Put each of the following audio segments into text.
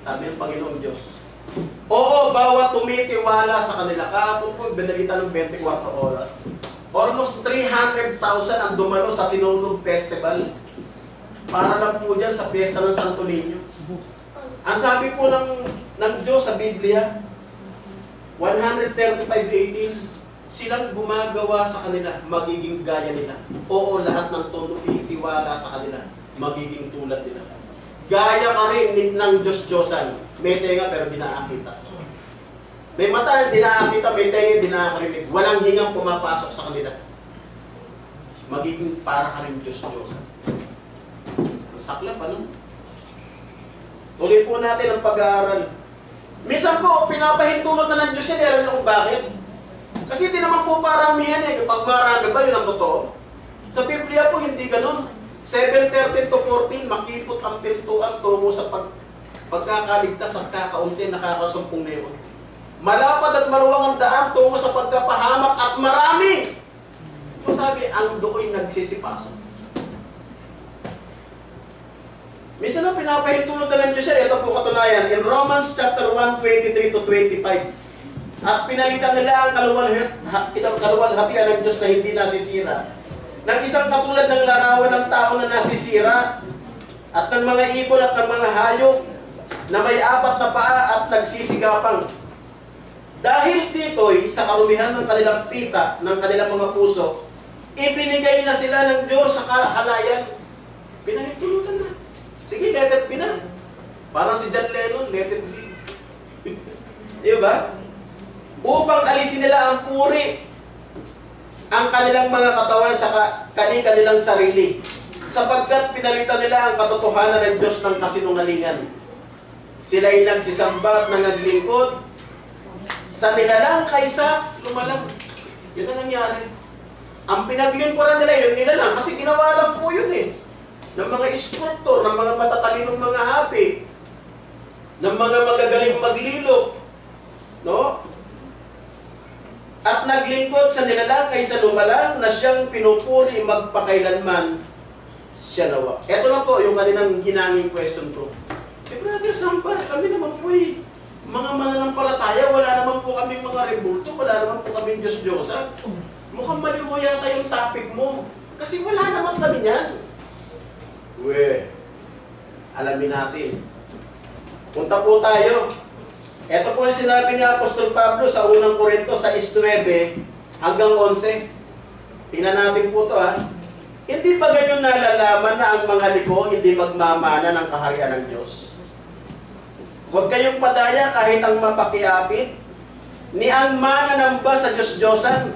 Sabi ng Panginoong Diyos. Oo, bawat tumitiwala sa kanila. Kahapon po, binalita ng 24 oras. Almost 300,000 ang dumalo sa Sinulog Festival. Para lang po dyan sa Fiesta ng Santo Niño. Ang sabi po ng Diyos sa Biblia, 135:18, silang gumagawa sa kanila, magiging gaya nila. Oo, lahat ng tumitiwala sa kanila, magiging tulad nila. Gaya ka rin ng Diyos-Diyosan. May tenga pero di nakakita. May mata, di nakakita, may tenga, di nakakarinig. Walang hingang pumapasok sa kanila. Magiging para ka rin Diyos-Diyosan. Ang saklap, ano? Tuloy po natin ang pag-aaral. Minsan po, pinapahintulot na ng Diyos yan. Alam niyo kung bakit? Kasi hindi naman po paramihan eh. Kapag marami ba, yun ang totoo. Sa Biblia po, hindi ganun. 7:13 to 14, makipot ang pintuan tungo sa pagkakaligtas at kakaunti, nakakasumpong leon. Malapad at maluwang ang daan tungo sa pagkapahamak at marami. Kung sabi, ang dooy nagsisipasok. Minsan na pinapahintulot na ng Diyos yan. Ito po katunayan. In Romans chapter 1, 23 to 25. At pinalitan nila ang kaluwalhatian ng Diyos na hindi nasisira. Ng isang katulad ng larawan ng tao na nasisira at ng mga ibon at ng mga hayop na may 4 na paa at nagsisigapang. Dahil dito'y sa karumihan ng kanilang pita, ng kanilang mga puso, ibinigay na sila ng Diyos sa kahalayan. Pinahintulutan na. Sige, let it be na. Parang si John Lennon, let it be. Diba? Upang alisin nila ang puri, ang kanilang mga katawan sa kanilang sarili. Sapagkat pinalitan nila ang katotohanan ng Diyos ng kasinungalingan. Sila'y nagsisamba at nangaglingkod sa nilalang kaysa lumalang. Yun ang nangyari. Ang pinaglingkuran nila yun, nilalang. Kasi ginawa lang po yun eh. Ng mga instruktor, ng mga matatalinong mga hapi, ng mga magagaling maglilok, no? At naglingkod sa nilalang kaysa lumalang na siyang pinupuri magpakailanman siya nawa. Ito na po yung kaninang ginanging question ko. Brother Sampar, kami naman po mga mananampalataya, wala naman po kaming mga rebulto, wala naman po kaming Diyos-Diyosan. Mukhang maliw yata yung topic mo. Kasi wala naman kami niyan. Alamin natin. Punta po tayo. Ito po yung sinabi ni Apostol Pablo sa unang Korinto 6:9 hanggang 11. Tingnan natin po ito ha. Hindi ba ganyan nalalaman na ang mga liko hindi magmamana ng kaharian ng Diyos? Huwag kayong padaya kahit ang mapakiapit. Ni ang mananamba sa Diyos-Diyosan.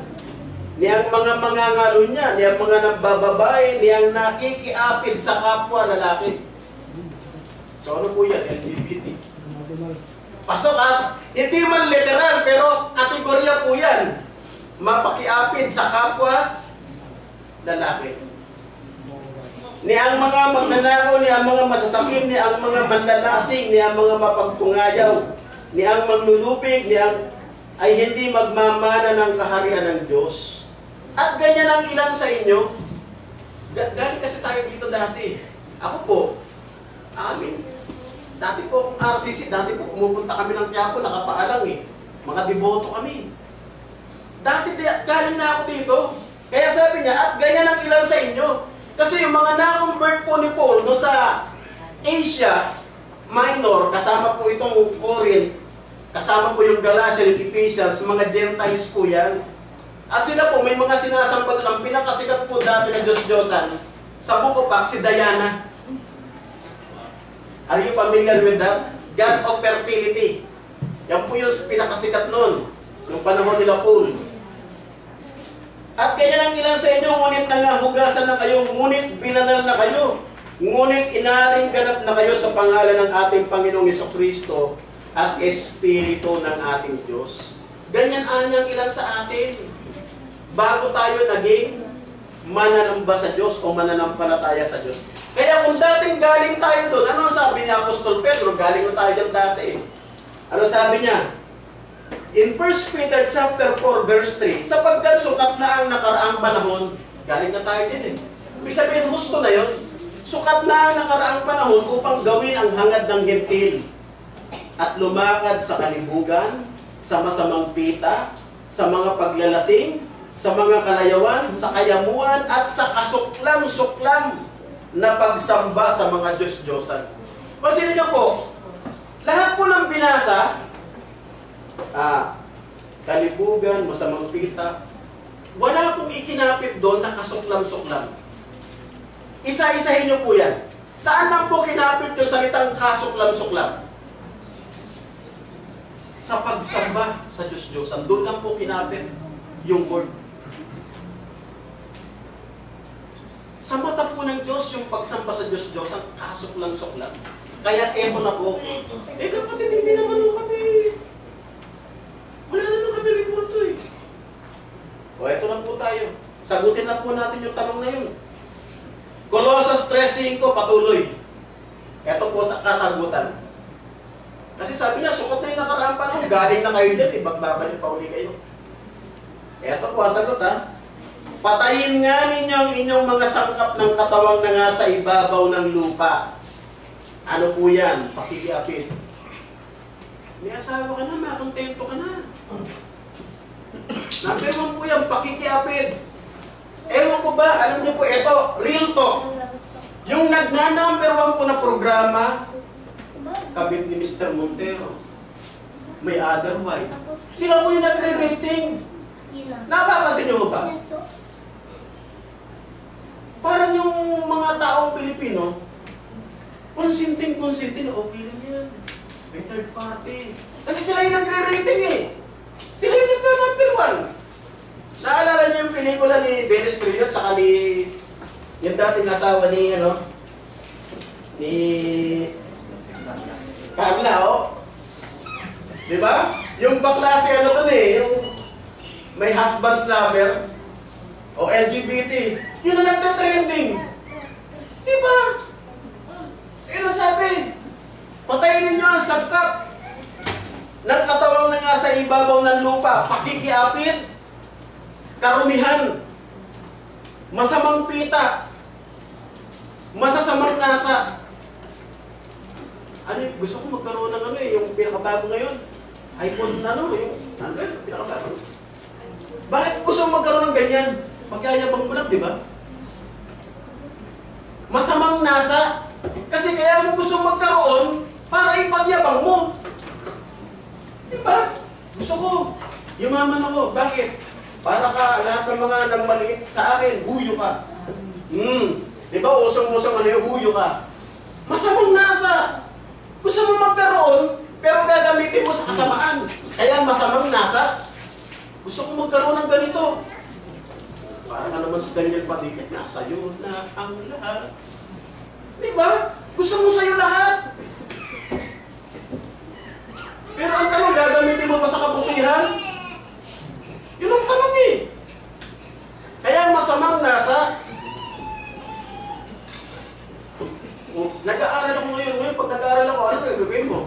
Ni ang mga mangangalo niya, ni ang mga nagbababae, ni ang nakikiapid sa kapwa lalaki. So ano po yan? LGBT. Pasok ha? Hindi man literal, pero kategorya po yan. Mapakiapid sa kapwa lalaki. Ni ang mga magnanakaw, ni ang mga masasakim, ni ang mga manlalasing, ni ang mga mapagpungayaw, ni ang maglulupig, ni ang ay hindi magmamana ng kaharian ng Diyos. At ganyan ang ilan sa inyo. Galing kasi tayo dito dati. Ako po, dati po akong RCC, dati po pumupunta kami ng Quiapo, nakapaalang eh. Mga deboto kami. Dati galing na ako dito. Kaya sabi niya, at ganyan ang ilan sa inyo. Kasi yung mga na-convert po ni Paul no sa Asia Minor, kasama po itong Corinth, kasama po yung Galatia, yung Ephesians, mga Gentiles po yan. At sila po, may mga sinasambag lang, pinakasikat po dati ng Diyos-Diyosan. Sa Book of Acts, si Diana. Are you familiar with that? God of Fertility. Yan po yung pinakasikat noon, noong panahon nila Paul. At kaya lang ilan sa inyo, ngunit nangahugasan na kayo, ngunit binanal na kayo, ngunit inaring ganap na kayo sa pangalan ng ating Panginoong Jesucristo at Espiritu ng ating Diyos. Ganyan anyang ilan sa atin. Bago tayo naging mananamba sa Diyos o mananampalataya sa Diyos. Kaya kung dating galing tayo doon, ano sabi ni Apostol Pedro? Galing na tayo dyan dati. Ano sabi niya? In 1 Peter chapter 4 verse 3, sapagkat sukat na ang nakaraang panahon, galing na tayo din eh. Ibig sabihin, gusto na yun. Sukat na ang nakaraang panahon upang gawin ang hangad ng gentil. at lumakad sa kalibugan, sa masamang pita, sa mga paglalasing, sa mga kalayawan, sa kayamuan, at sa kasuklam-suklam na pagsamba sa mga Diyos-Diyosan. Pansinin niyo po, lahat po ng binasa, kalibugan, masamang pita, wala pong ikinapit doon na kasuklam-suklam. Isa-isahin niyo po yan. Saan lang po kinapit yung salitang kasuklam-suklam? Sa pagsamba sa Diyos-Diyosan. Doon lang po kinapit yung word. Sa mata po ng Diyos, yung pagsamba sa Diyos-Diyosan, kasuklam-suklam. Kaya eto na po. Kapatid, hindi naman kami. Wala naman kami reporto eh. O, eto na po tayo. Sagutin na po natin yung tanong na yun. Colossus 3:5, patuloy. Ito po sa kasagutan. Kasi sabi niya, sukot na yung nakaraang panahon. Galing na kayo dyan, babalik pa uli kayo. Ito po ang sagot ha. Patayin nga ninyo ang inyong mga sangkap ng katawang na nga sa ibabaw ng lupa. Ano po yan? Pakikiapid. May asawa ka na, makontento ka na. Number 1 po yan, pakikiapid. Ewan ko ba, alam niyo po, ito, real talk. Yung nagna-number 1 po na programa, kabit ni Mr. Montero. May other wife. Sila po yung nagre-rating. Napapansin niyo ba? Parang yung mga taong Pilipino, konsinting, okay lang yan. May third party. Kasi sila yung nagre-rating eh. Sila yung nagna-number 1. Naalala niyo yung pelikula ni Dennis Trillo at saka ni yung dating asawa ni ni Carla, oh. Di ba? Yung bakla si yung may husband's lover o LGBT, yun na nagte-trending. Di ba? Sabi, patayin ninyo ang sagkap ng katawang na nga sa ibabaw ng lupa, pakikiapid, karumihan, masamang pita, masasamang nasa. Gusto ko magkaroon ng yung pinakabago ngayon. iPhone yung pinakabago. Bakit gusto mo magkaroon ng ganyan? Magyayabang mo lang, di ba? Masamang nasa. Kasi kaya mo gusto magkaroon para ipagyabang mo. Di ba? Gusto ko. Yumaman ako. Bakit? Para ka, lahat ng mga nagmaliit sa akin, huyo ka. Di ba, usong-usong huyo ka. Masamang nasa. Gusto mo magkaroon, pero gagamitin mo sa kasamaan. Kaya masamang nasa. Gusto ko magkaroon ng ganito. Para ka naman si Daniel Padikit, nasa iyo na ang lahat. Di ba? Gusto mo sa'yo lahat. Pero ang tanong, gagamitin mo ba sa kabutihan? Yun ang tanong eh. Kaya masamang nasa. Nag-aaral ako ngayon. Pag nag-aaral ako, ano gagawin mo?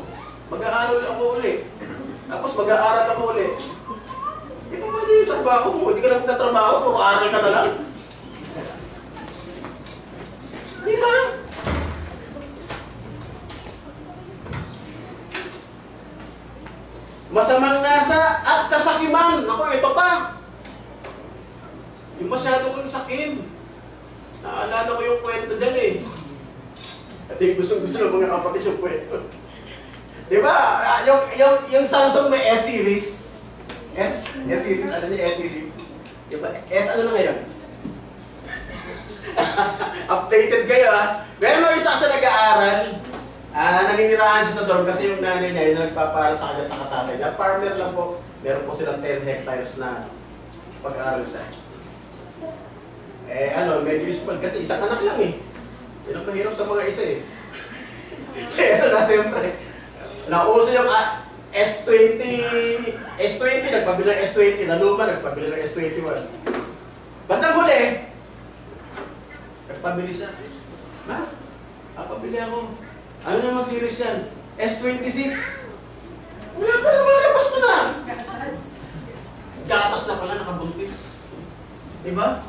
Mag-aaral ako uli. Tapos mag-aaral ako uli. Di ba pwede yung trabaho mo? Hindi ka lang nagtatrabaho, puro aral ka na lang. Di ba? Masamang nasa at kasakiman. Ako, ito pa. Yung masyado kong sakim. Naalala ko yung kwento dyan eh. At yung gusto-gusto ng mga kapatid yung kwento. Di ba? Yung Samsung may S-series. S-series. Ano niya S-series? Diba? S ano na ngayon? Updated kayo ha. Meron mo isa sa nag-aaral. Naninirahan siya sa dorm kasi yung nanay niya yung nagpapaaral sa kanya at saka tatay niya. Farmer lang po. Meron po silang 10 hectares na pag-aaral siya. Medyo useful kasi isang anak lang eh. Yun ang mahirap sa mga isa eh. So ito na siyempre. Nauso yung S20, nagpabili ng S20, na luma, nagpabili ng S21. Bandang huli, nagpabili siya. Pabili ako. Ano naman series yan? S26. Wala pa naman, labas ko na. Gatas na pala, nakabuntis. Diba?